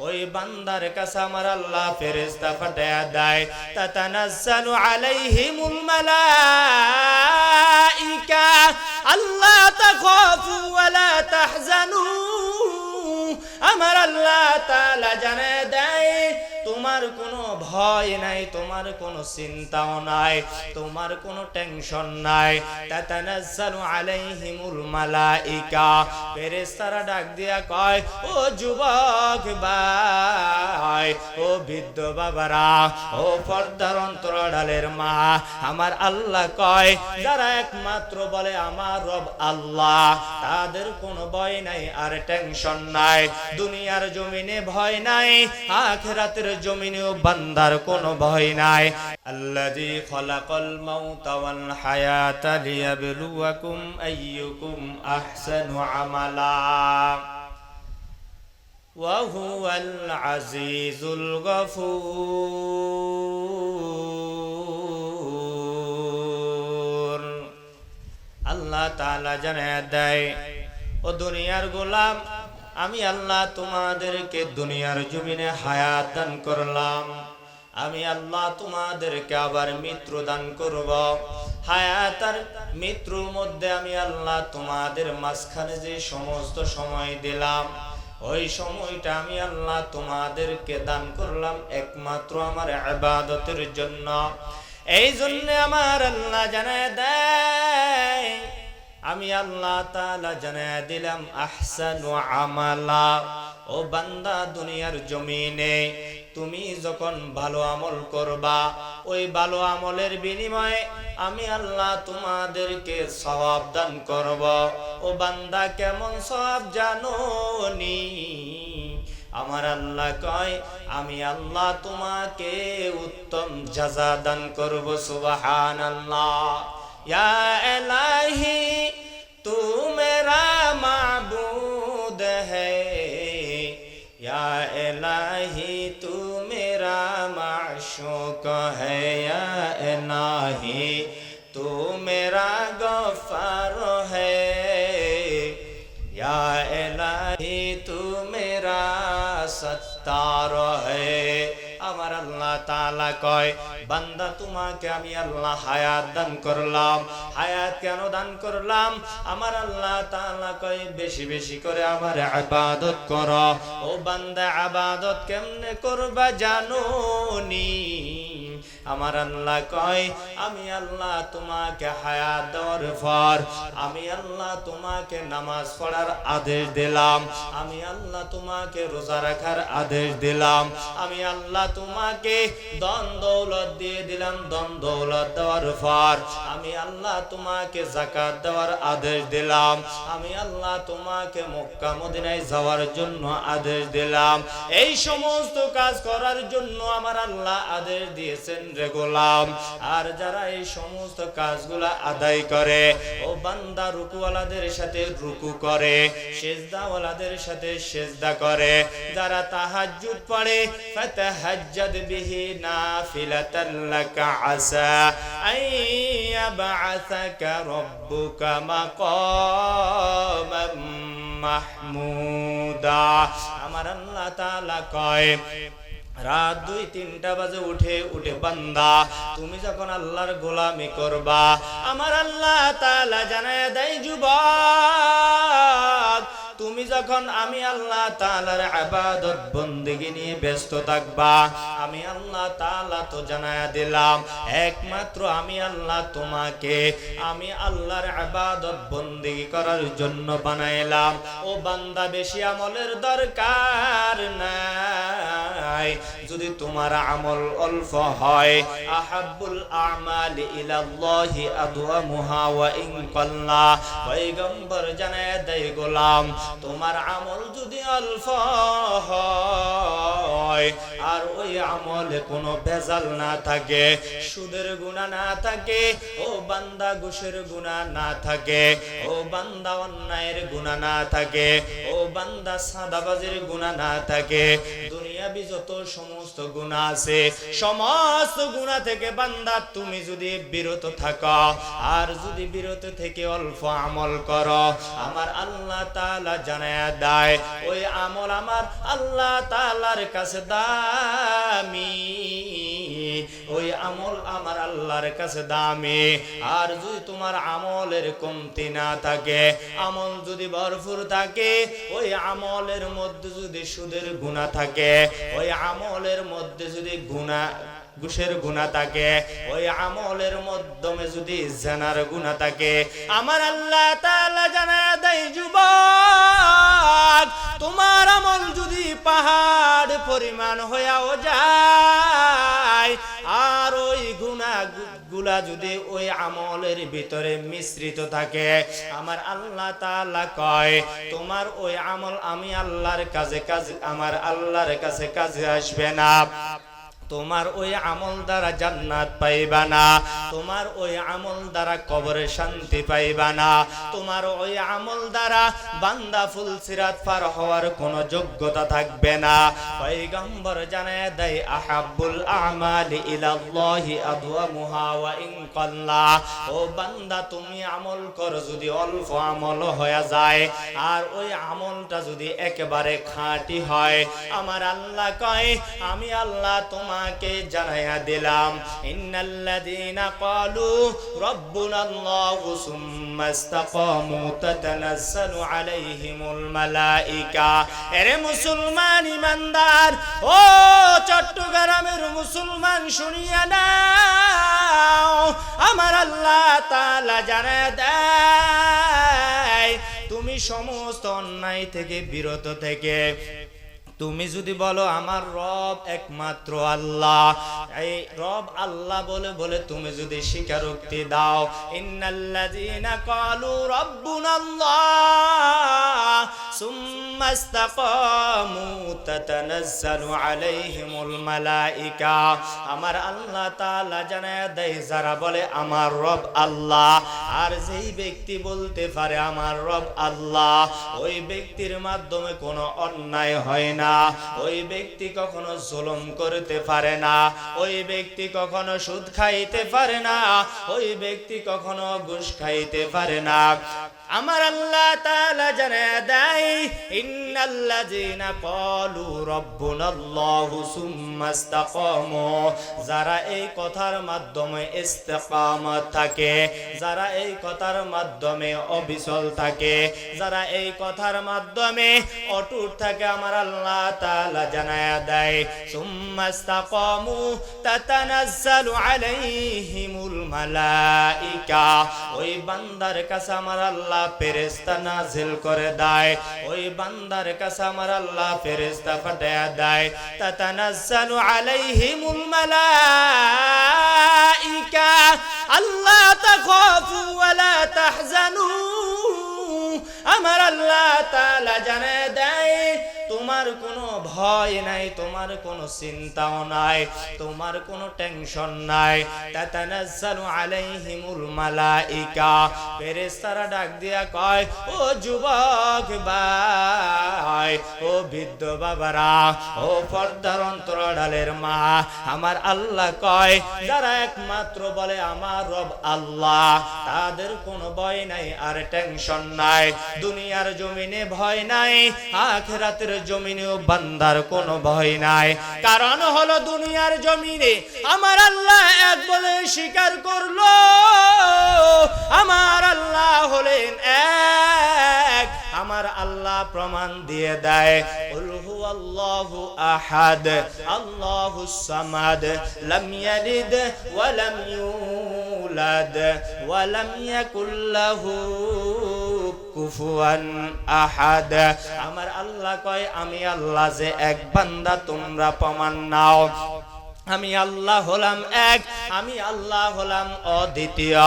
ওই বান্দার কাছে আমার আল্লাহ ফেরেশতা পাঠায়া দেয় তাতানাজ্জালু আলাইহিমুল মালাইকা আল্লা তাখাফু ওয়া লা তাহজানু আমার আল্লাহ তাআলা জানায় দেয় তোমার কোনো ভয় নাই, তোমার কোনো চিন্তাও নাই, তোমার কোনো টেনশন নাই। তাতানাজ্জালু আলাইহিমুল মালাইকা ফেরেশতারা ডাক দিয়া কয় ও যুবক ভাই, ও বৃদ্ধ বাবারা, ও পর্দার অন্তরালের মা, আমার আল্লাহ কয় যারা একমাত্র বলে আমার রব আল্লাহ তাদের কোনো ভয় নাই আর টেনশন নাই। দুনিয়ার জমিনে ভয় নাই, আখিরাতের জমিনেও বান্দার কোনো ভয় নাই। আল্লাযী খালাকাল মাউতা ওয়াল হায়াতা লিয়াবলুয়াকুম আইয়ুকুম আহসানু আমালা ওয়া হুয়াল আজিজুল গফুর। আল্লাহ তাআলা জানায় দেয় ও দুনিয়ার গোলাম, আমি আল্লাহ তোমাদেরকে দুনিয়ার জমিনে হায়াত দান করলাম, আমি আল্লাহ তোমাদেরকে আবার মৃত্যু দান করব। হায়াত আর মৃত্যুর মধ্যে আমি আল্লাহ তোমাদের মাঝখানে যে সমস্ত সময় দিলাম, ওই সময়টা আমি আল্লাহ তোমাদেরকে দান করলাম একমাত্র আমার ইবাদতের জন্য। এই জন্য আমার আল্লাহ জানায় দেয়, আমি আল্লাহ তাআলা জানায় দিলাম আহসানু আমালা, ও বান্দা দুনিয়ার জমিনে তুমি যখন ভালো আমল করবা, ওই ভালো আমলের বিনিময়ে আমি আল্লাহ তোমাদেরকে সওয়াব দান করব। ও বান্দা কেমন সওয়াব জানোনি? আমার আল্লাহ কয় আমি আল্লাহ তোমাকে উত্তম জাযা দান করব। সুবহানাল্লাহ। या इलाही तू मेरा माबूद है, या इलाही तू मेरा माशूक है, या इलाही तू मेरा गफ्फार है, या इलाही तू मेरा सत्तार है। আমার আল্লাহ তাআলা কয় বান্দা তোমাকে আমি আল্লাহ হায়াত দান করলাম। হায়াত কেন দান করলাম? আমার আল্লাহ তাআলা কয় বেশি বেশি করে আমার ইবাদত করো। ও বান্দা ইবাদত কেমনে করবা জানোনি? আমার আল্লাহ কয় আমি আল্লাহ তোমাকে হায়াত দেওয়ার পর আমি আল্লাহ তোমাকে নামাজ পড়ার আদেশ দিলাম, আমি আল্লাহ তোমাকে রোজা রাখার আদেশ দিলাম, আমি আল্লাহ তোমাকে ধন দৌলত দিয়ে দিলাম। ধন দৌলত দেওয়ার পর আমি আল্লাহ তোমাকে যাকাত দেওয়ার আদেশ দিলাম, আমি আল্লাহ তোমাকে মক্কা মদিনায় যাওয়ার জন্য আদেশ দিলাম। এই সমস্ত কাজ করার জন্য আমার আল্লাহ আদেশ দিয়েছেন রে গোলাম। আর যারা এই সমস্ত কাজগুলা আদায় করে, ও বান্দা রুকুওয়ালাদের সাথে রুকু করে, সিজদাওয়ালাদের সাথে সিজদা করে, যারা তাহাজ্জুদ পড়ে ফাতাহাজ্জাদ বিহি নাফিলাতান লাকা আসা আইয়াবআসাকা রাব্বুকা মাকামান মাহমুদা। আমার আল্লাহ তাআলা কয় রাত 2-3টা বাজে উঠে বান্দা তুমি যখন আল্লাহর গোলামি করবা, আমার আল্লাহ তাআলা জানায় দেয় যুবক তুমি যখন আমি আল্লাহ তাআলার ইবাদত বন্দেগী নিয়ে ব্যস্ত থাকবা, আমি আল্লাহ তাআলা তো জানায়া দিলাম একমাত্র আমি আল্লাহ তোমাকে আমি আল্লাহর ইবাদত বন্দেগী করার জন্য বানাইলাম। ও বান্দা বেশি আমলের দরকার নাই, যদি তোমার আমল অল্প হয় আহাব্বুল আমালি ইলাল্লাহি আদওয়ামুহা ওয়া ইন কাল্লা। পয়গম্বর জানায় দেয় গোলাম তোমার আমল যদি অল্প হয় আর আর ওই আমলে কোনো ভেজাল না থাকে, সুদের গুনাহ না থাকে, ও বান্দা ঘুষের গুনাহ না থাকে, ও বান্দা অন্যায়ের গুনাহ না থাকে, ও বান্দা সাদাবাজির গুনাহ না থাকে, দুনিয়াবি যত সমস্ত গুনাহ আছে সমস্ত গুনাহ থেকে বান্দা তুমি যদি বিরত থাকো, আর যদি বিরত থেকে অল্প আমল করো, আমার আল্লাহ তাআলা জানায়া দেয় ওই আমল আমার আল্লাহ তাআলার কাছে দামি, ওই আমল আমার আল্লাহর কাছে দামি। আর যদি তোমার আমলের কমতি না থাকে, আমল যদি ভরপুর থাকে, ওই আমলের মধ্যে যদি সুদের গুনাহ থাকে, ওই আমলের মধ্যে যদি ঘুষের গুনাহ থাকে, ওই আমলের মাধ্যমে যদি জিনার গুনাহ থাকে, আমার আল্লাহ তাআলা জানায়া দেয় যুবক, তোমার আমল যদি পাহাড় পরিমাণ হয়েও যায়, আর ওই গুনাহগুলা যদি ওই আমলের ভিতরে মিশ্রিত থাকে, আমার আল্লাহ তাআলা কয় তোমার ওই আমল আমি আল্লাহর কাছে আমার আল্লাহর কাছে কাজে আসবে না, তোমার ওই আমল দ্বারা জান্নাত পাইবা না, তোমার ওই আমল দ্বারা কবরে শান্তি পাইবা না, তোমার ওই আমল দ্বারা বান্দা ফুলসিরাত পার হওয়ার কোনো যোগ্যতা থাকবে না। পয়গম্বর জানায় দেয় আহাব্বুল আমালি ইলাল্লাহি আদওয়ামুহা ওয়া ইন কাল্লা, ও বান্দা তুমি আমল করো যদি অল্প আমল হয়ে যায়, আর ওই আমলটা যদি একেবারে খাঁটি হয়, আমার আল্লাহ কয় আমি আল্লাহ তোমাকে জানায়া দিলাম ইন্নাল্লাযীনা ক্বালু রাব্বুনাল্লাহু সুম্মা ইসতাকামু তাতানাজ্জালু আলাইহিমুল মালায়েকা। এরে মুসলমান ইমানদার, ও চট্টগ্রামের মুসলমান শুনিয়া নাও, আমার আল্লাহ তাআলা জানায়া দেয় তুমি সমস্ত অন্যায় থেকে বিরত থেকে তুমি যদি বলো আমার রব একমাত্র আল্লাহ, এই রব আল্লাহ বলে বলে তুমি যদি স্বীকারোক্তি দাও, ইন্নাল্লাযীনা ক্বালু রাব্বুনাল্লাহ সুম্মা ইসতাকামু তাতানাজ্জালু আলাইহিমুল মালায়েকা, আমার আল্লাহ তাআলা জানায়া দেয় যারা বলে আমার রব আল্লাহ, আর যেই ব্যক্তি বলতে পারে আমার রব আল্লাহ, ওই ব্যক্তির মাধ্যমে কোনো অন্যায় হয় না, ওই ব্যক্তি কখনো জুলুম করতে পারে না, ওই ব্যক্তি কখনো সুদ খাইতে পারে না, ওই ব্যক্তি কখনো ঘুষ খাইতে পারে না। আমার আল্লাহ তাআলা জানায়া দেয় ইন্নাল্লাযীনা ক্বালু রাব্বুনাল্লাহু সুম্মা ইসতাকামু, যারা এই কথার মাধ্যমে ইস্তিকামত থাকে, যারা এই কথার মাধ্যমে অবিচল থাকে, যারা এই কথার মাধ্যমে অটুট থাকে, আমার আল্লাহ তাআলা জানায়া দেয় সুম্মা ইসতাকামু তাতানাজ্জালু আলাইহিমুল মালায়েকা, ওই বান্দার কাছে আমার আল্লাহ ফেরেশতা নাজিল করে দেয়, ওই বান্দার কাছে আমার আল্লাহ ফেরেশতা পাঠায়া দেয়, তাতানাজ্জালু আলাইহিমুল মালায়েকা আল্লাহ তাখাফু ওয়া লা তাহজানু, আমার আল্লাহ তাআলা জানায় দেয় তোমার কোনো ভয় নাই, তোমার কোনো চিন্তাও নাই, তোমার কোনো টেনশন নাই। তাতানাজ্জালু আলাইহিমুল মালায়েকা, ফেরেশতারা ডাক দিয়া কয় ও যুবক ভাই, ও বৃদ্ধ বাবারা, ও পর্দার অন্তরালের মা, আমার আল্লাহ কয় যারা একমাত্র বলে আমার রব আল্লাহ, তাদের কোনো ভয় নাই আর টেনশন নাই, দুনিয়ার জমিনে ভয় নাই, আখিরাতের জমিনেও বান্দার কোনো ভয় নাই। কারণ হলো দুনিয়ার জমিনে আমার আল্লাহ এক বলে স্বীকার করলো, আমার আল্লাহ হলেন এক, আমার আল্লাহ প্রমাণ দিয়ে দেয় কুল হুয়াল্লাহু আহাদ আল্লাহুস সামাদ লাম ইয়ালিদ ওয়া লাম ইউলাদ ওয়া লাম ইয়াকুল লাহু কুফুয়ান আহাদ। আমার আল্লাহ কয় আমি আল্লাহ যে এক, বান্দা তোমরা প্রমাণ নাও। আমি আল্লাহ হলাম এক, আমি আল্লাহ হলাম অদ্বিতীয়,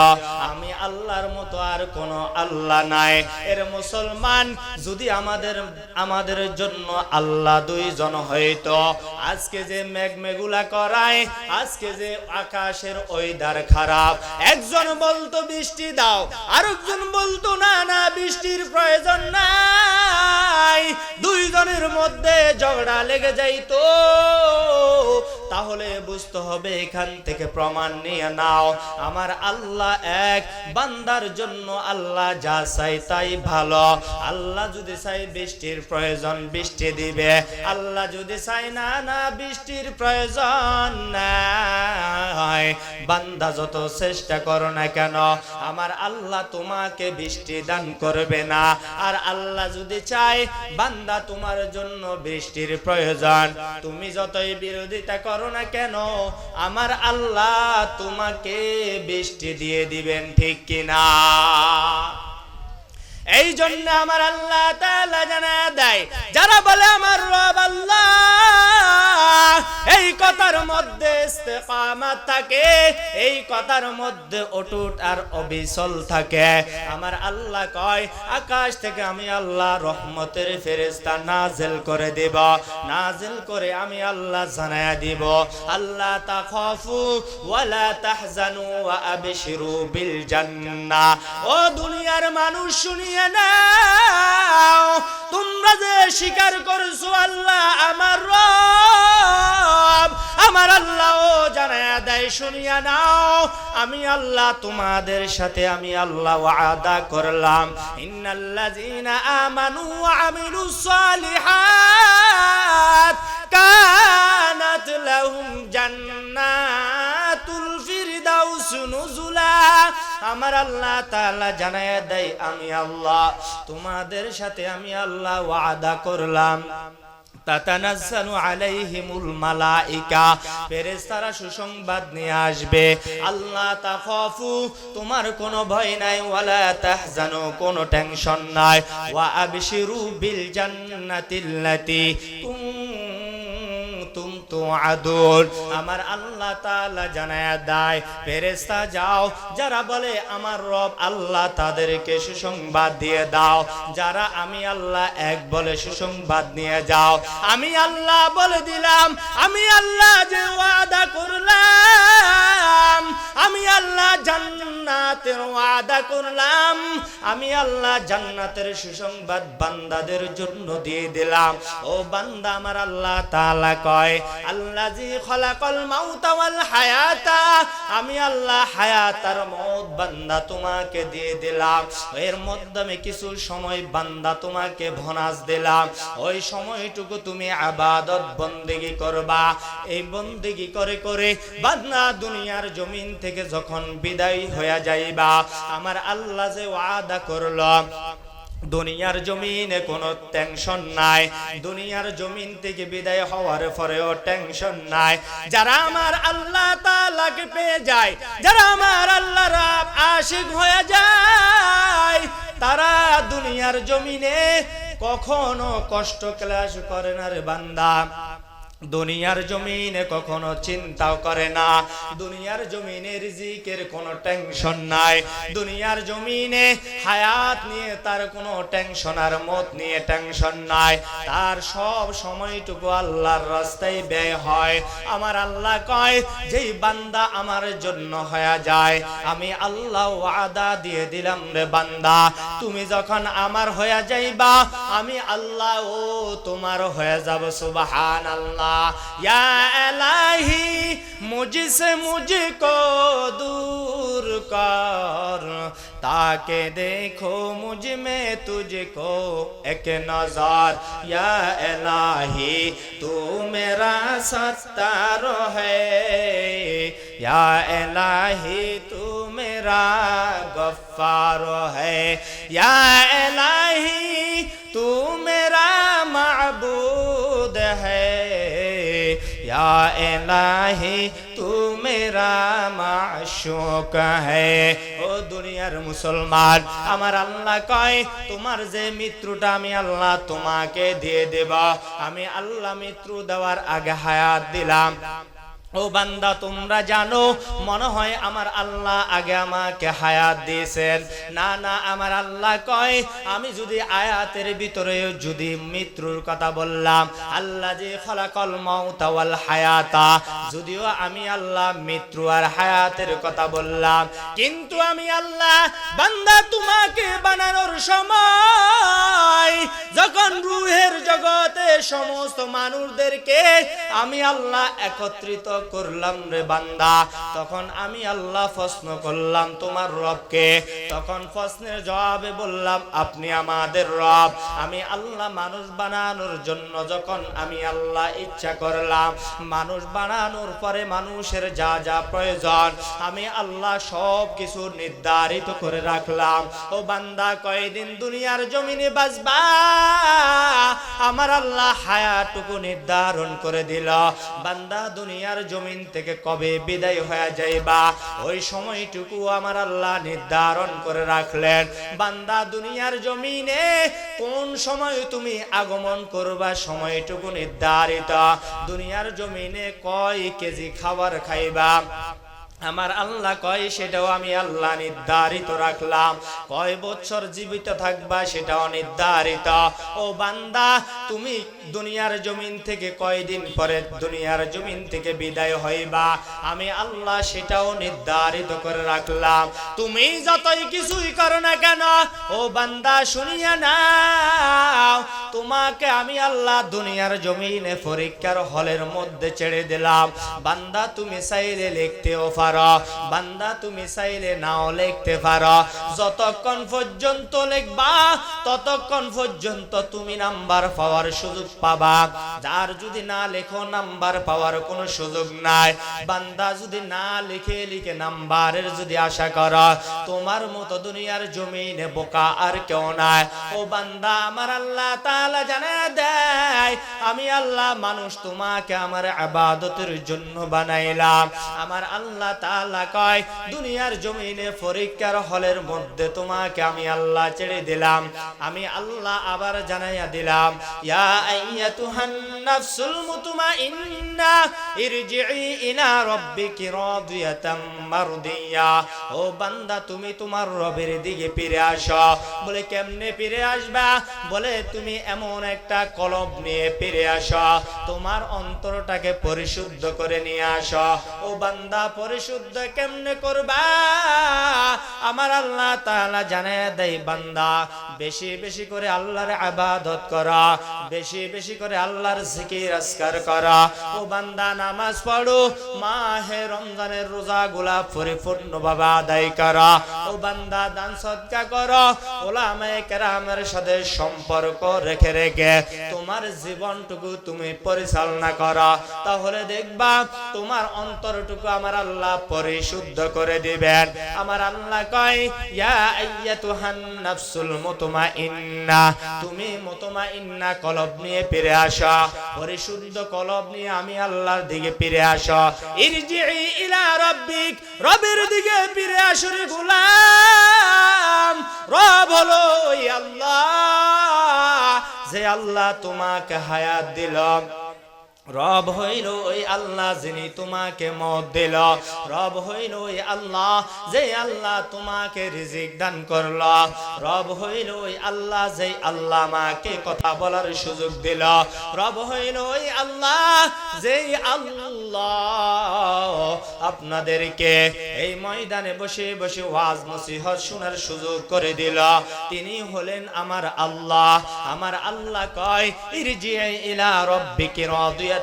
আমি আল্লাহর মতো আর কোনো আল্লাহ নাই। এর মুসলমান, যদি আমাদের জন্য আল্লাহ দুইজন হইতো, আজকে যে মেঘমেঘুলা করায়, আজকে যে আকাশের ওয়েদার খারাপ, একজন বলতো বৃষ্টি দাও, আরেকজন বলতো না না বৃষ্টির প্রয়োজন নাই, দুইজনের মধ্যে ঝগড়া লেগে যাইতো, তাহলে বুঝতে হবে এখান থেকে প্রমাণ নিয়ে নাও আমার আল্লাহ এক। বান্দার জন্য আল্লাহ যা চাই তাই ভালো। আল্লাহ যদি চাই বৃষ্টির প্রয়োজন, বৃষ্টি দিবে। আল্লাহ যদি চাই না না বৃষ্টির প্রয়োজন নাই, বান্দা যত চেষ্টা করো না কেন আমার আল্লাহ তোমাকে বৃষ্টি দান করবে না। আর আল্লাহ যদি চায় বান্দা তোমার জন্য বৃষ্টির প্রয়োজন, তুমি যতই বিরোধিতা করো না কেন আমার আল্লাহ তোমাকে বৃষ্টি দিয়ে দিবেন, ঠিক কিনা? এই জন্য আমার আল্লাহ তাআলা জানায়া দেয়, যারা বলে আমার রব আল্লাহ, এই কথার মধ্যে ইস্তেকামাত থাকে, এই কথার মধ্যে অটুট আর অবিচল থাকে। আমার আল্লাহ কয় আকাশ থেকে আমি আল্লাহ রহমতের ফেরেশতা নাজিল করে দেব, নাজিল করে আমি আল্লাহ জানায়া দিব, আল্লাহ তাখাফু ওয়ালা তাহজানু ওয়া আবশিরু বিল জান্নাহ। ও দুনিয়ার মানুষ শুনিয়ে নাও, তোমরা যে স্বীকার করছো আল্লাহ আমার রব, আমার আল্লাহ ও জানায়া দেয় শুনিয়া নাও, আমি আল্লাহ তোমাদের সাথে আমি আল্লাহ ওয়াদা করলাম, ইন্নাল্লাযীনা আমানু ওয়া আমিলুস সালিহাত কানাত লাহুম জান্নাতুল ফিরদাউস নুজুলা। আমার আল্লাহ তাআলা জানায়া দেয় আমি আল্লাহ তোমাদের সাথে আমি আল্লাহ ওয়াদা করলাম, তাতানাজ্জালু আলাইহিমুল মালাইকা, ফেরেশতারা সুসংবাদ নিয়ে আসবে, আল্লাহ তাখাফু তোমার কোনো ভয় নাই, ওয়ালা তাহজানু কোনো টেনশন নাই, ওয়া আবশিরু বিল জান্নাতিল্লাতী কুনতুম তুআদুন। আমার আল্লাহ তাআলা জানায়া দেয় ফেরেশতা যাও, যারা বলে আমার রব আল্লাহ তাদেরকে সুসংবাদ দিয়ে দাও, যারা আমি আল্লাহ এক বলে সুসংবাদ নিয়ে যাও। আমি আল্লাহ বলে দিলাম, আমি আল্লাহ যে ওয়াদা করলাম, আমি আল্লাহ জান্নাতের ওয়াদা করলাম, আমি আল্লাহ জান্নাতের সুসংবাদ বান্দাদের জন্য দিয়ে দিলাম। ও বান্দা আমার আল্লাহ তাআলা কয় আল্লাযী খলাকাল মাউতা ওয়াল হায়াতা, আমি আল্লাহ হায়াত আর মওত বান্দা তোমাকে দিয়ে দিলাম, এর মাধ্যমে কিছু সময় বান্দা তোমাকে বোনাস দিলাম, ওই সময়টুকু তুমি ইবাদত বন্দেগী করবা। এই বন্দেগী করে করে বান্দা দুনিয়ার জমিন থেকে যখন বিদায় হয়ে যাইবা, আমার আল্লাহ যে ওয়াদা করলো দুনিয়ার জমিনে কোনো টেনশন নাই, দুনিয়ার জমিন থেকে বিদায় হওয়ার পরেও টেনশন নাই। যারা আমার আল্লাহ তাআলাকে পেয়ে যায়, যারা আমার আল্লাহর আশিক হয়ে যায়, তারা দুনিয়ার জমিনে কখনো কষ্ট ক্লেশ করে না রে বান্দা, দুনিয়ার জমিনে কখনো চিন্তাও করে না, দুনিয়ার জমিনে রিজিকের কোনো টেনশন নাই, দুনিয়ার জমিনে হায়াত নিয়ে তার কোনো টেনশন আর মত নিয়ে টেনশন নাই, তার সব সময়টুকু আল্লাহর রাস্তায় ব্যয় হয়। আমার আল্লাহ কয় যেই বান্দা আমার জন্য হয়ে যায়, আমি আল্লাহ ওয়াদা দিয়ে দিলাম রে বান্দা, তুমি যখন আমার হয়ে যাইবা আমি আল্লাহ ও তোমার হয়ে যাব। সুবহানাল্লাহ। या इलाही मुझसे मुझको दूर कर, ताके देखो मुझ में तुझको एक नजर, या इलाही तू मेरा सत्तार है, या इलाही तू मेरा गफ्फार है, या इलाही तू मेरा माबूद है, या इलाही तू मेरा माशूक है। ও দুনিয়ার মুসলমান, আমার আল্লাহ কয় তোমার যে মৃত্যুটা আমি আল্লাহ তোমাকে দিয়ে দেব। আমি আল্লাহ মৃত্যু দেওয়ার আগে হায়াত দিলাম, ও বান্দা তোমরা জানো মনে হয় আমার আল্লাহ আগে আমাকে হায়াত দিয়েছেন, না না, আমার আল্লাহ কয় আমি যদি আয়াতের ভিতরে যদি মৃত্যুর কথা বললাম, আল্লাহ যে খলাকল মাউতা ওয়াল হায়াতা, যদিও আমি আল্লাহ মৃত্যু আর হায়াতের কথা বললাম, কিন্তু আমি আল্লাহ বান্দা তোমাকে বানানোর সময় যখন রূহের জগতে সমস্ত মানুষদেরকে আমি আল্লাহ একত্রিত করলাম রে বান্দা, তখন আমি আল্লাহ প্রশ্ন করলাম তোমার রবকে, তখন প্রশ্নের জবাবে বললাম আপনি আমাদের রব। আমি আল্লাহ মানুষ বানানোর জন্য যখন আমি আল্লাহ ইচ্ছা করলাম, মানুষ বানানোর পরে মানুষের যা যা প্রয়োজন আমি আল্লাহ সব কিছু নির্ধারিত করে রাখলাম। ও বান্দা কয়দিন দুনিয়ার জমিনে বাঁচবা আমার আল্লাহ হায়াতটুকু নির্ধারণ করে দিল। বান্দা দুনিয়ার জমিন থেকে কবে বিদায় হয়ে যাইবা ওই সময়টুকু আমার আল্লাহ নির্ধারণ করে রাখলেন। বান্দা দুনিয়ার জমিনে কোন সময় তুমি আগমন করবা সময়টুকু নির্ধারিত। দুনিয়ার জমিনে কয় কেজি খাবার খাইবা আমার আল্লাহ কয় সেটাও আমি আল্লাহ নির্ধারিত রাখলাম। কয় বছর জীবিত থাকবা সেটাও নির্ধারিত। ও বান্দা তুমি দুনিয়ার জমিন থেকে কয়দিন পরে দুনিয়ার জমিন থেকে বিদায় হইবা আমি আল্লাহ সেটাও নির্ধারিত করে রাখলাম। তুমি যতই কিছুই করো না কেন ও বান্দা শুনিয়া নাও, তোমাকে আমি আল্লাহ দুনিয়ার জমিনে পরীক্ষার হলের মধ্যে ছেড়ে দিলাম। বান্দা তুমি চাইলে লিখতেও পারো, বান্দা তুমি চাইলে নাও লিখতে পারো। যতক্ষণ পর্যন্ত লিখবা ততক্ষণ পর্যন্ত তুমি নাম্বার পাওয়ার সুযোগ পাবা। যার যদি না লেখো নাম্বার পাওয়ার কোনো সুযোগ নাই। বান্দা যদি না লিখে লিখে নাম্বারের যদি আশা করো, তোমার মতো দুনিয়ার জমিনে বোকা আর কেউ নাই। ও বান্দা আমার আল্লাহ তাআলা জানায় দেয় আমি আল্লাহ মানুষ তোমাকে আমার ইবাদতের জন্য বানাইলাম। আমার আল্লাহ তাআলা কয় দুনিয়ার জমিনে পরীক্ষার হলের মধ্যে তোমাকে আমি আল্লাহ ছেড়ে দিলাম। আমি আল্লাহ আবার জানাইয়া দিলাম ইয়া আইয়াতুহান নাফসুল মুতমাইন্না ইরজিই ইলা রাব্বিকি রাদিয়াতাম মারদিয়া। ও বান্দা তুমি তোমার রবের দিকে ফিরে আসো। বলে কেমনে ফিরে আসবা? বলে তুমি এমন একটা কলব নিয়ে ফিরে আসো, তোমার অন্তরটাকে পরিশুদ্ধ করে নিয়ে আসো। ও বান্দা পরিশুদ্ধ কেমনে করবা? আমার আল্লাহ তাআলা জানায় দেয় বান্দা বেশি বেশি করে আল্লাহর ইবাদত করা, বেশি বেশি করে আল্লাহর জিকির আজকার করা। ও বান্দা নামাজ পড়ো, মাহে রমজানের রোজাগুলা পরিপূর্ণভাবে আদায় করা। ও বান্দা দান সদকা করো, উলামায়ে কেরামের সাথে সম্পর্ক রেখে রেখে তোমার জীবনটুকু তুমি পরিচালনা করো। তাহলে দেখবা তোমার অন্তরটুকু আমার আল্লাহ পরিশুদ্ধ করে দিবেন। আমার আল্লাহ কয় ইয়া আইয়াতুহান নাফসুল মুতমাইন্না, তুমি মুতমাইন্না কলব নিয়ে ফিরে আসো, পরিশুদ্ধ কলব নিয়ে আমি আল্লাহর দিকে ফিরে আসো। ইরজিই ইলা রাব্বিক, রবের দিকে ফিরে আসো রে গোলাম। রব হলো ওই আল্লাহ যে আল্লাহ তোমাকে হায়াত দিল। রব হইল ওই আল্লাহ যিনি তোমাকে মওত দিল। রব হইল ওই আল্লাহ যে আল্লাহ তোমাকে রিজিক দান করল। রব হইল ওই আল্লাহ যে আল্লাহ আমাকে কথা বলার সুযোগ দিল। রব হইল ওই আল্লাহ যে আল্লাহ আপনাদেরকে এই ময়দানে বসে বসে ওয়াজ নসিহত শোনার সুযোগ করে দিল। তিনি হলেন আমার আল্লাহ। আমার আল্লাহ কয় ইরজিই ইলা রাব্বিকি রাদিয়াতাম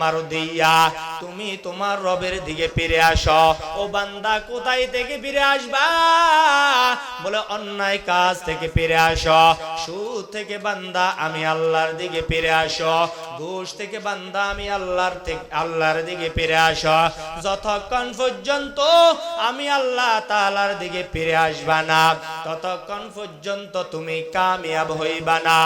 মারদিয়া, তুমি তোমার রবের দিকে ফিরে আসো। ও বান্দা কোথায় থেকে ফিরে আসবা? বলে অন্যায় কাজ থেকে ফিরে আসো, সুদ থেকে বান্দা আমি আল্লাহর দিকে ফিরে আসো, ঘুষ থেকে বান্দা আমি আল্লাহর দিকে ফিরে আসো। যতক্ষণ পর্যন্ত আমি আল্লাহ তাআলার দিকে ফিরে আসবা না ততক্ষণ পর্যন্ত তুমি কামিয়াব হইবা না।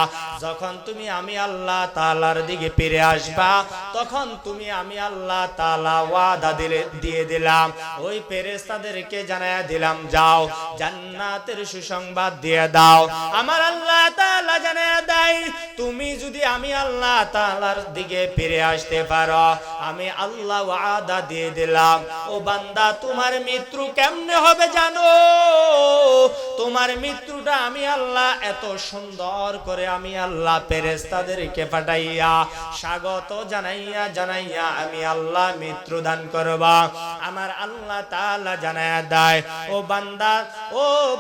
যখন তুমি আমি আল্লাহ তাআলার দিকে ফিরে আসবা, তখন তুমি আমি আল্লাহ তাআলা ওয়াদা দিয়ে দিলাম, ওই ফেরেশতাদেরকে জানায়া দিলাম, যাও জান্নাতের সুসংবাদ দিয়ে দাও। আমার আল্লাহ তাআলা জানায়া দেয়, তুমি যদি আমি আল্লাহ তাআলার দিকে ফিরে আসতে পারো, আমি আল্লাহ ওয়াদা দিয়ে দিলাম, ও বান্দা তোমার মৃত্যু কেমনে হবে জানো? তোমার মৃত্যুটা আমি আল্লাহ এত সুন্দর করে আমি আল্লাহ ফেরেশতাদেরকে পাঠাইয়া স্বাগত জানাইয়া জানাইয়া আমি আল্লাহ মৃত্যু দান করব। আমার আল্লাহ তাআলা জানায়া দেয়, ও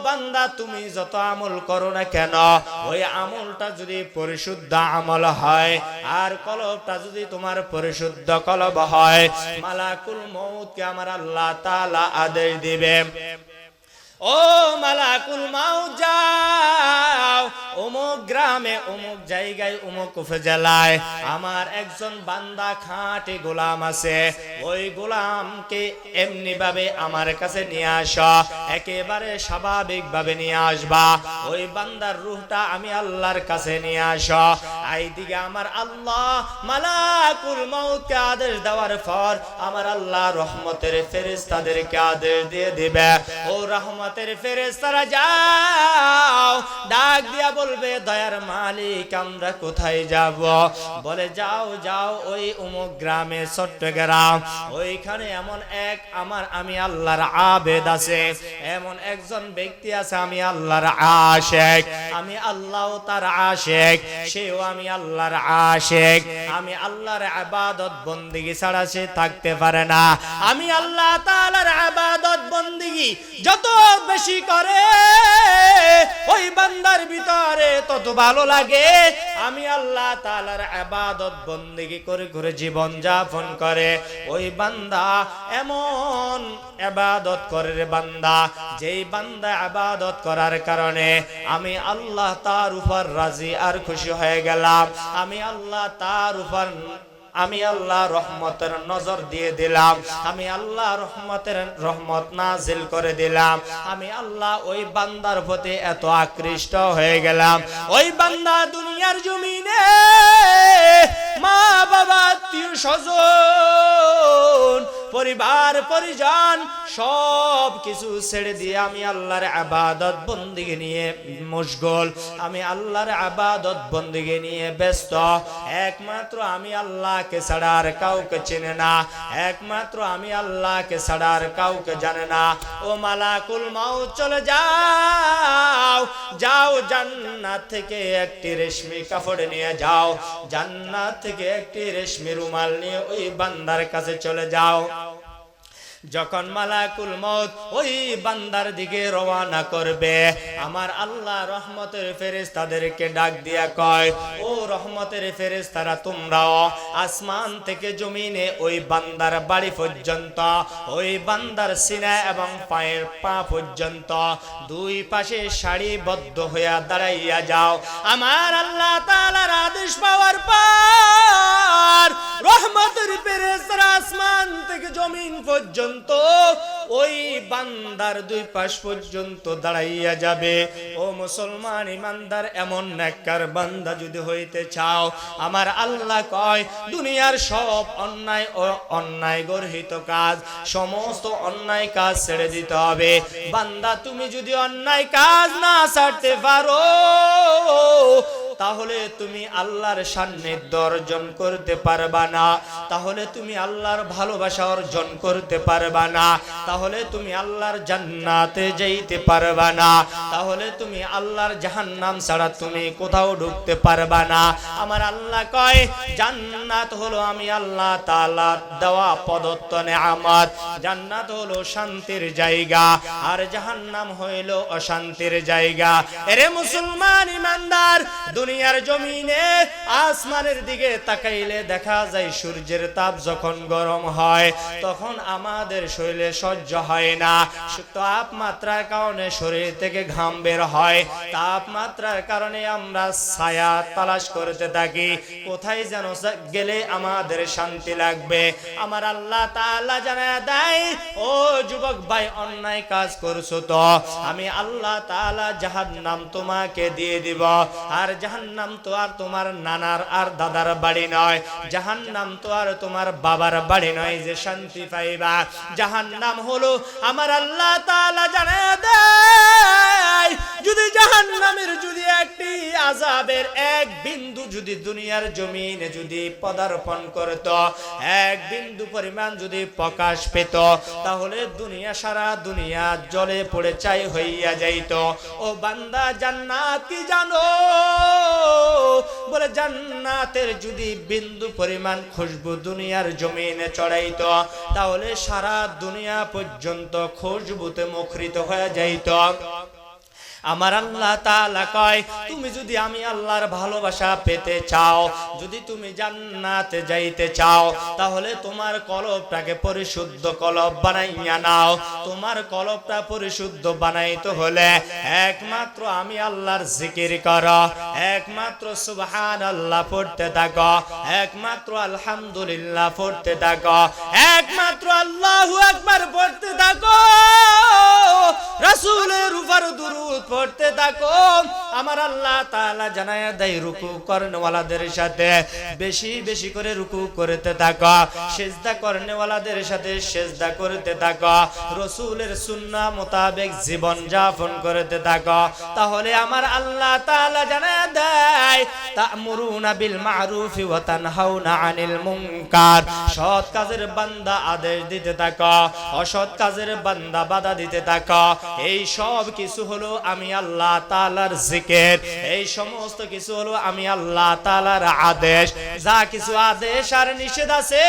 বান্দা তুমি যত আমল করো না কেন, ওই আমলটা যদি পরিশুদ্ধ আমল হয় আর কলবটা যদি তোমার পরিশুদ্ধ কলব হয়, মালাকুল মউতকে আমার আল্লাহ তাআলা আদেশ দিবে, ও মালাকুল মাউত যাও অমুক গ্রামে অমুক জায়গায় অমুক উপজেলায় আমার একজন বান্দা খাঁটি গোলাম আছে, ওই গোলামকে এমনি ভাবে আমার কাছে নিয়ে আসো, একেবারে স্বাভাবিক ভাবে নিয়ে আসবা। ওই বান্দার রূহটা আমি আল্লাহর কাছে নিয়ে আসো। এইদিকে আমার আল্লাহ মালাকুল মাউতকে আদেশ দেওয়ার পর আমার আল্লাহ রহমতের ফেরেশতাদেরকে আদেশ দিয়ে দিবে, ও রহমতের ফেরেশতারা যাও, ডাক দিয়া বলবে, দয়ার মালিক আমরা কোথায় যাব? বলে, যাও যাও ওই অমুক গ্রামে, চট্টগ্রাম, ওইখানে এমন এক আমি আল্লাহর আবেদ আছে, এমন একজন ব্যক্তি আছে আমি আল্লাহর আশিক, আমি আল্লাহ তার আশিক, সেও আমি আল্লাহর আশিক, আমি আল্লাহর ইবাদত বন্দেগী ছাড়া সে থাকতে পারে না। আমি আল্লাহ তাআলার ইবাদত বন্দেগী যত বেশি করে ওই বান্দার ভিতরে তত ভালো লাগে। আমি আল্লাহ তাআলার ইবাদত বন্দেগী করে করে জীবন যাপন করে ওই বান্দা এমন ইবাদত করে রে বান্দা, যেই বান্দা ইবাদত করার কারণে আমি আল্লাহ তার উপর রাজি আর খুশি হয়ে গেলাম, আমি আল্লাহ তার উপর আমি আল্লাহ রহমতের নজর দিয়ে দিলাম, আমি আল্লাহ রহমত নাজিল করে দিলাম, আমি আল্লাহ ওই বান্দার প্রতি এত আকৃষ্ট হয়ে গেলাম, ওই বান্দা দুনিয়ার জমিনে মা বাবা আত্মীয় স্বজন পরিবার পরিজন সব কিছু ছেড়ে দিয়ে আমি আল্লাহর ইবাদত বন্দেগী নিয়ে মশগুল, আমি আল্লাহর ইবাদত বন্দেগী নিয়ে ব্যস্ত। একমাত্র আমি আল্লাহকে ছাড়া আর কাউকে চেনে না, একমাত্র আমি আল্লাহকে ছাড়া আর কাউকে জানে না। ও মালাকুল মাউত চলে যাও, যাও জান্নাত থেকে একটি রেশমি কাপড় নিয়ে যাও, জান্নাত থেকে একটি রেশমি রুমাল নিয়ে ওই বান্দার কাছে চলে যাও। যখন মালাকুল মউত ওই বান্দার দিকে রওনা করবে, আমার আল্লাহ রহমতের ফেরেশতাদেরকে ডাক দিয়া কয়, ও রহমতের ফেরেশতারা তোমরাও আসমান থেকে জমিনে ওই বান্দার বাড়ি পর্যন্ত, ওই বান্দার সিনা এবং পায়ের পা পর্যন্ত দুই পাশে সারিবদ্ধ হইয়া দাঁড়াইয়া যাও। আমার আল্লাহ তাআলার আদেশ পাওয়ার পর রহমতের ফেরেশতারা আসমান থেকে জমিন পর্যন্ত ওই বান্দার দুই পাশ পর্যন্ত দাঁড়াইয়া যাবে। ও মুসলমান ইমানদার, এমন নেককার বান্দা যদি হইতে চাও, আমার আল্লাহ কয় দুনিয়ার সব অন্যায় ও অন্যায় গর্হিত কাজ, সমস্ত অন্যায় কাজ ছেড়ে দিতে হবে। বান্দা তুমি যদি অন্যায় কাজ না ছাড়তে পারো, তাহলে তুমি আল্লাহর সান্নিধ্য অর্জন করতে পারবা না, তাহলে তুমি আল্লাহর ভালোবাসা অর্জন করতে পারবা না, তাহলে তুমি আল্লাহর জান্নাতে যাইতে পারবা না, তাহলে তুমি আল্লাহর জাহান্নাম ছাড়া তুমি কোথাও ঢুকতে পারবা না। আমার আল্লাহ কয় জান্নাত হলো আমি আল্লাহ তাআলার দেওয়া প্রদত্ত নেয়ামত, জান্নাত হলো শান্তির জায়গা আর জাহান্নাম হইল অশান্তির জায়গা। এরে মুসলমান ইমানদার, দুনিয়ার জমিনে আসমানের দিকে তাকাইলে দেখা যায় সূর্যের তাপ যখন গরম হয় তখন আমাদের শরীরে সহ্য হয় না। তাপমাত্রার কারণে শরীর থেকে ঘাম বের হয়, তাপমাত্রার কারণে আমরা ছায়া তালাশ করতে থাকি, কোথায় যেন গেলে আমাদের শান্তি লাগবে। আমার আল্লাহ তাআলা জানায় দেয়, ও যুবক ভাই, অন্যায় কাজ করছো তো আমি আল্লাহ তাআলা জাহান্নাম তোমাকে দিয়ে দিব। আর জাহান্নাম তো আর তোমার নানার আর দাদার বাড়ি নয়, জাহান্নাম তো আর তোমার বাবার বাড়ি নয় যে শান্তি পাইবা। জাহান্নাম হলো আমার আল্লাহ তাআলা জানায় দেয়, যদি জাহান্নামের যদি একটি আযাবের এক বিন্দু যদি দুনিয়ার জমিনে যদি পদার্পণ করত, এক বিন্দু পরিমাণ যদি প্রকাশ পেত, তাহলে দুনিয়া সারা দুনিয়া জলে পড়ে ছাই হইয়া যাইত। ও বান্দা, জান্নাত কি জানো? বলে জান্নাতের যদি বিন্দু পরিমাণ খুশবু দুনিয়ার জমিনে ছড়াইতো, তাহলে সারা দুনিয়া পর্যন্ত খুশবুতে মুখরিত হয়ে যাইত। আমার আল্লাহ তাআলা কয়, তুমি যদি আমি আল্লাহর ভালোবাসা পেতে চাও, যদি তুমি জান্নাতে যাইতে চাও, তাহলে তোমার কলবটাকে পরিশুদ্ধ কলব বানাইয়া নাও। তোমার কলবটা পরিশুদ্ধ বানাইতে হলে একমাত্র আমি আল্লাহর জিকির করো, একমাত্র সুবহানাল্লাহ পড়তে থাকো, একমাত্র আলহামদুলিল্লাহ পড়তে থাকো, একমাত্র আল্লাহু আকবার পড়তে থাকো, রাসূলের উপর দুরূদ পড়তে থাকো। আমার আল্লাহ তাআলা জানায়া দেয়, রুকু করনেওয়ালাদের সাথে বেশি বেশি করে রুকু করতে থাকো, সিজদা করনেওয়ালাদের সাথে সিজদা করতে থাকো, রাসূলের সুন্নাহ মোতাবেক জীবন যাপন করতে থাকো। তাহলে আমার আল্লাহ তাআলা জানায়া দেয়, তা'মুরুনা বিল মা'রুফি ওয়া তানহাউনা আনিল মুনকার। সৎ কাজের বান্দা আদেশ দিতে থাকো, অসৎ কাজের বান্দা বাধা দিতে থাকো। এই সব কিছু হলো আমি আল্লাহ তাআলার জিকির, এই সমস্ত কিছু হলো আমি আল্লাহ তাআলার আদেশ। যা কিছু আদেশ আর নিষেধ আছে,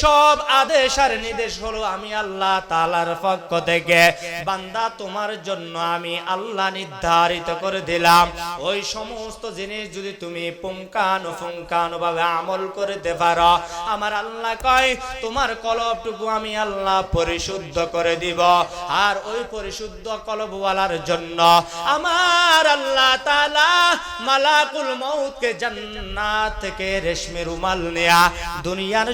সব আদেশ আর নির্দেশ হলো আমি আল্লাহ তাআলার পক্ষ থেকে। বান্দা, তোমার জন্য আমি আল্লাহ নির্ধারিত করে দিলাম, ওই সমস্ত জিনিস যদি তুমি পুঙ্খানুপুঙ্খানুভাবে আমল করতে পারো, আমার আল্লাহ কয় তোমার কলবটুকু আমি আল্লাহ পরিশুদ্ধ করে দিব। আর ওই পরিশুদ্ধ কলবওয়ালার জন্য আমার আল্লাহ তাআলা মালাকুল মউতকে জান্নাত থেকে রেশমি রুমাল নিয়া দুনিয়ার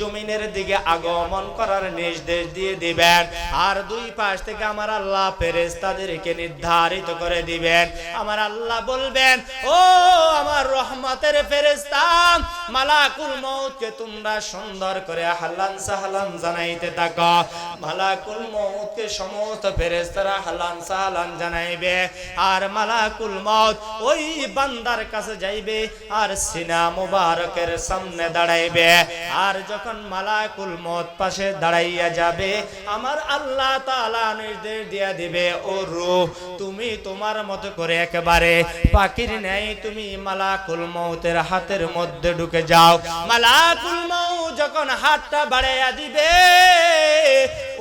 জমিনের দিকে আগমন করার নির্দেশ দিয়ে দিবেন। আর দুই পাশ থেকে আমার আল্লাহ ফেরেশতাদেরকে নির্ধারিত করে দিবেন। আমার আল্লাহ বলবেন, ও আমার রহমতের ফেরেশতা, মালাকুল মউতকে তোমরা সুন্দর করে আহলান সাহলান জানাইতে থাকো। মালাকুল মউতকে সমস্ত ফেরেশতারা আহলান সাহলান জানাইবে। আর মালাকুল মউত ওই বান্দার কাছে যাইবে আর সিনা মুবারকের সামনে দাঁড়াইবে। আর যখন মালাকুল মউত পাশে দাঁড়াইয়া যাবে, আমার আল্লাহ তাআলা নির্দেশ দিয়া দিবে, ও রূহ, তুমি তোমার মতো করে একেবারে পাখির ন্যায় তুমি মালাকুল মউতের হাতের মধ্যে ঢুকে যাও। মালাকুল মউত যখন হাতটা বাড়াইয়া দিবে,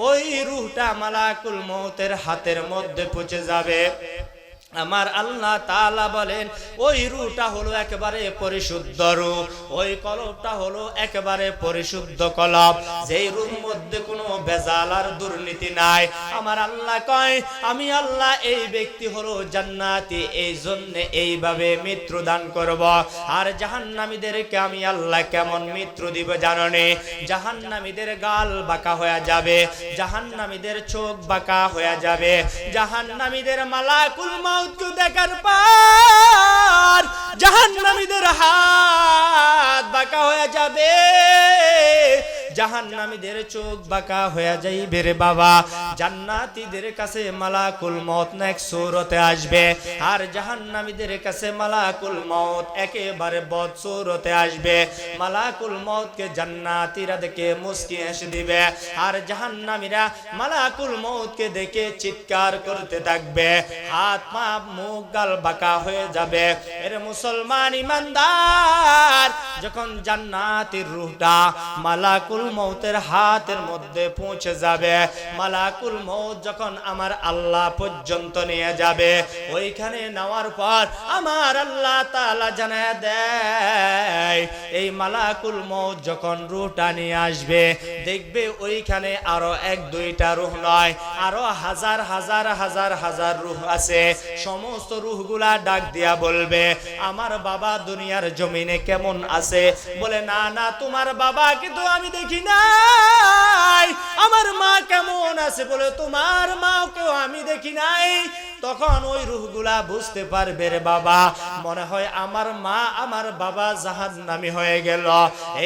ওই রূহটা মালাকুল মউতের হাতের মধ্যে পৌঁছে যাবে। আমার আল্লাহ তাআলা বলেন, ওই রূহটা হলো একেবারে পরিশুদ্ধ রূহ, ওই কলবটা হলো একেবারে পরিশুদ্ধ কলব, যেই রূহের মধ্যে কোনো ভেজাল আর দুর্নীতি নাই। আমার আল্লাহ কয়, আমি আল্লাহ এই ব্যক্তি হলো জান্নাতি, এই জন্য এইভাবে মৃত্যু দান করব। আর জাহান্নামীদেরকে আমি আল্লাহ কেমন মৃত্যু দিব জানেন? জাহান্নামীদের গাল বাঁকা হয়ে যাবে, জাহান্নামীদের চোখ বাঁকা হয়ে যাবে, জাহান্নামীদের মালাকুল মউত দেখার পর জাহান্নামীদের হাত বাঁকা হয়ে যাবে, জাহান্নামীদের চোখ বাঁকা হয়ে যাইবে রে বাবা। জান্নাতীদের কাছে মালাকুল মউত এক সূরতে আসবে, আর জাহান্নামীদের কাছে মালাকুল মউত একেবারে বদ সূরতে আসবে। মালাকুল মউতকে জান্নাতীরা দেখে মুস্কি হেসে দিবে, আর জাহান্নামীরা মালাকুল মউতকে দেখে চিৎকার করতে থাকবে, হাত পা মুখ গাল বাঁকা হয়ে যাবে। এর মুসলমান ইমানদার, যখন জান্নাতের রূহটা মালাকুল মউতের হাতের মধ্যে পৌঁছে যাবে, মালাকুল মউত যখন আমার আল্লাহ পর্যন্ত নিয়ে যাবে, ওইখানে নেওয়ার পর আমার আল্লাহ তাআলা জানায় দেয়, এই মালাকুল মউত যখন রূহটা নিয়ে আসবে, দেখবে ওইখানে আরো এক দুইটা রূহ নয়, আরো হাজার হাজার হাজার হাজার রূহ আছে। সমস্ত রূহগুলা ডাক দিয়া বলবে, আমার বাবা দুনিয়ার জমিনে কেমন আছে? বলে, না না, তোমার বাবা কিন্তু আমি দেখি নাই। আমার মা কেমন আছে? বলে, তোমার মাকেও আমি দেখি নাই। তখন ওই রূহগুলা বুঝতে পারবে, রে বাবা, মনে হয় আমার মা আমার বাবা জাহান্নামী হয়ে গেল,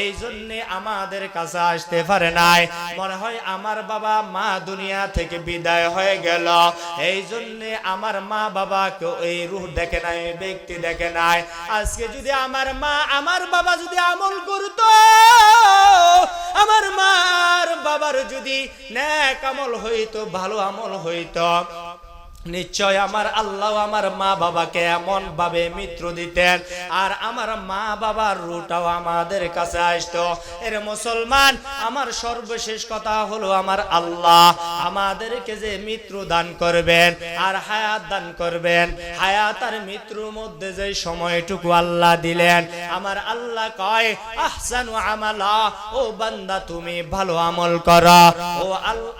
এই জন্য আমাদের কাছে আসতে পারে নাই। মনে হয় আমার বাবা মা দুনিয়া থেকে বিদায় হয়ে গেল, এই জন্য আমার মা বাবাকে এই রূহ দেখে নাই, ব্যক্তি দেখে নাই। আজকে যদি আমার মা আমার বাবা যদি আমল করতো, আমার মা আর বাবার যদি নেক আমল হইতো, ভালো আমল হইতো, নিশ্চয় আমার আল্লাহ আমার মা বাবাকে এমন ভাবে মৃত্যু দিতেন, আর আমার মা বাবার রূহটাও আমাদের কাছে আসতো। এর মুসলমান, আমার সর্বশেষ কথা হলো, আমার আল্লাহ আমাদেরকে যে মৃত্যু দান করবেন আর হায়াত দান করবেন, হায়াত আর মৃত্যুর মধ্যে যে সময়টুকু আল্লাহ দিলেন, আমার আল্লাহ কয়, আহসানু আমালা, ও বান্দা তুমি ভালো আমল করো। ও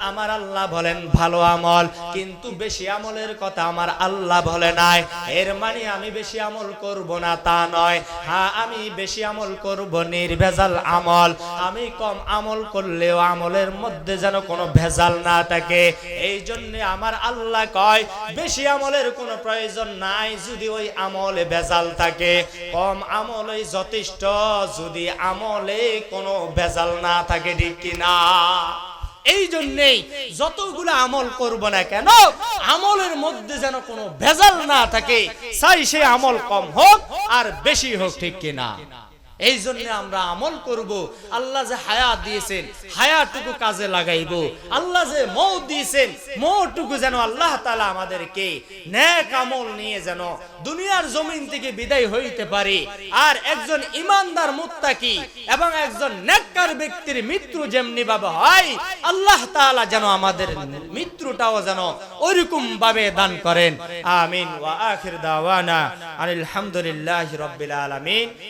আমার আল্লাহ বলেন ভালো আমল, কিন্তু বেশি আমল কথা আমার আল্লাহ বলে নাই। এর মানে আমি বেশি আমল করব না তা নয়, হ্যাঁ আমি বেশি আমল করব, নির্ভেজাল আমল। আমি কম আমল করলেও আমলের মধ্যে যেন কোনো ভেজাল না থাকে। এই জন্য আমার আল্লাহ কয়, বেশি আমলের কোনো প্রয়োজন নাই যদি ওই আমলে ভেজাল থাকে, কম আমলই যথেষ্ট যদি আমলে কোনো ভেজাল না থাকে, ঠিক কিনা? এই জন্যই যতগুলো আমল করব না কেন, আমলের মধ্যে যেন কোনো ভেজাল না থাকে, চাই সে আমল কম হোক আর বেশি হোক, ঠিক কিনা? এই জন্য আমরা আমল করব। আল্লাহ যে হায়াত দিয়েছেন, হায়াতটুকু কাজে লাগাইব। আল্লাহ যে মওত দিয়েছেন, মওতটুকু যেন আল্লাহ তাআলা আমাদেরকে নেক আমল নিয়ে যেন দুনিয়ার জমিন থেকে বিদায় হইতে পারে। আর একজন ইমানদার মুত্তাকি এবং একজন নেককার ব্যক্তির মৃত্যু যেমনি ভাবে হয়, আল্লাহ তাআলা যেন আমাদের মৃত্যুটাও যেন ওইরকম ভাবে দান করেন। আমিন। ওয়া আখির দাওয়ানা আলহামদুলিল্লাহি রাব্বিল আলামিন।